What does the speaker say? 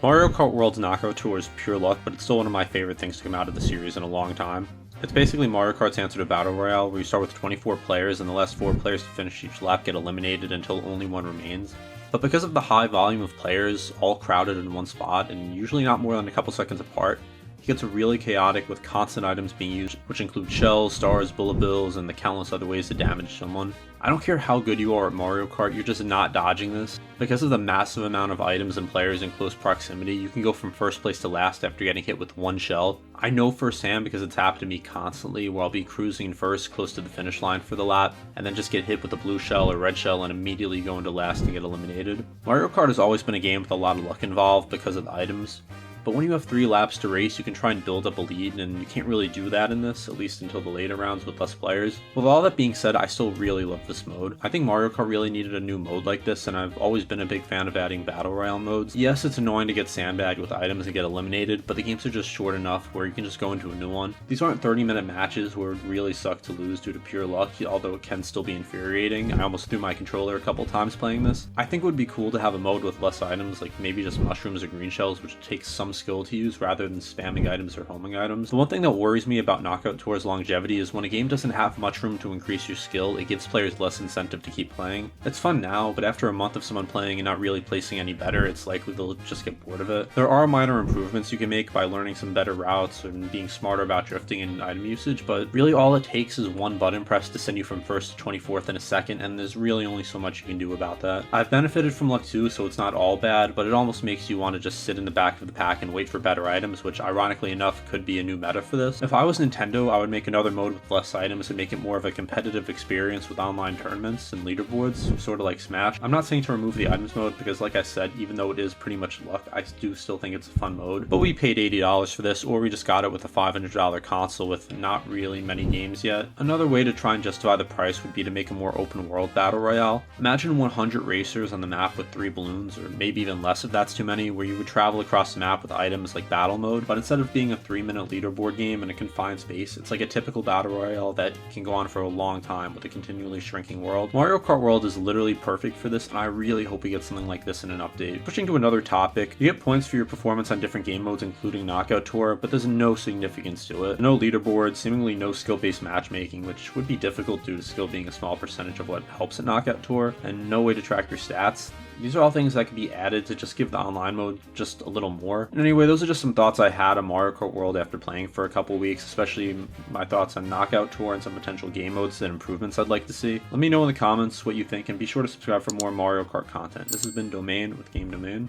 Mario Kart World's Knockout Tour is pure luck, but it's still one of my favorite things to come out of the series in a long time. It's basically Mario Kart's answer to Battle Royale, where you start with 24 players and the last 4 players to finish each lap get eliminated until only one remains. But because of the high volume of players, all crowded in one spot, and usually not more than a couple seconds apart, it gets really chaotic with constant items being used, which include shells, stars, bullet bills, and the countless other ways to damage someone. I don't care how good you are at Mario Kart, you're just not dodging this. Because of the massive amount of items and players in close proximity, you can go from first place to last after getting hit with one shell. I know firsthand because it's happened to me constantly, where I'll be cruising first close to the finish line for the lap, and then just get hit with a blue shell or red shell and immediately go into last and get eliminated. Mario Kart has always been a game with a lot of luck involved because of the items. But when you have 3 laps to race, you can try and build up a lead, and you can't really do that in this, at least until the later rounds with less players. With all that being said, I still really love this mode. I think Mario Kart really needed a new mode like this, and I've always been a big fan of adding Battle Royale modes. Yes, it's annoying to get sandbagged with items and get eliminated, but the games are just short enough where you can just go into a new one. These aren't 30-minute matches where it really sucks to lose due to pure luck, although it can still be infuriating. I almost threw my controller a couple times playing this. I think it would be cool to have a mode with less items, like maybe just mushrooms or green shells, which takes some skill to use rather than spamming items or homing items. The one thing that worries me about Knockout Tour's longevity is when a game doesn't have much room to increase your skill, it gives players less incentive to keep playing. It's fun now, but after a month of someone playing and not really placing any better, it's likely they'll just get bored of it. There are minor improvements you can make by learning some better routes and being smarter about drifting and item usage, but really all it takes is one button press to send you from 1st to 24th in a second, and there's really only so much you can do about that. I've benefited from luck too, so it's not all bad, but it almost makes you want to just sit in the back of the pack and wait for better items, which ironically enough could be a new meta for this. If I was Nintendo, I would make another mode with less items and make it more of a competitive experience with online tournaments and leaderboards, sort of like Smash. I'm not saying to remove the items mode because, like I said, even though it is pretty much luck, I do still think it's a fun mode. But we paid $80 for this, or we just got it with a $500 console with not really many games yet. Another way to try and justify the price would be to make a more open world battle royale. Imagine 100 racers on the map with 3 balloons, or maybe even less if that's too many, where you would travel across the map with items like battle mode, but instead of being a 3-minute leaderboard game in a confined space, it's like a typical battle royale that can go on for a long time with a continually shrinking world. Mario Kart World is literally perfect for this, and I really hope we get something like this in an update. Pushing to another topic, you get points for your performance on different game modes including Knockout Tour, but there's no significance to it. No leaderboard, seemingly no skill-based matchmaking, which would be difficult due to skill being a small percentage of what helps at Knockout Tour, and no way to track your stats. These are all things that could be added to just give the online mode just a little more. And anyway, those are just some thoughts I had on Mario Kart World after playing for a couple weeks, especially my thoughts on Knockout Tour and some potential game modes and improvements I'd like to see. Let me know in the comments what you think, and be sure to subscribe for more Mario Kart content. This has been Domain with Game Domain.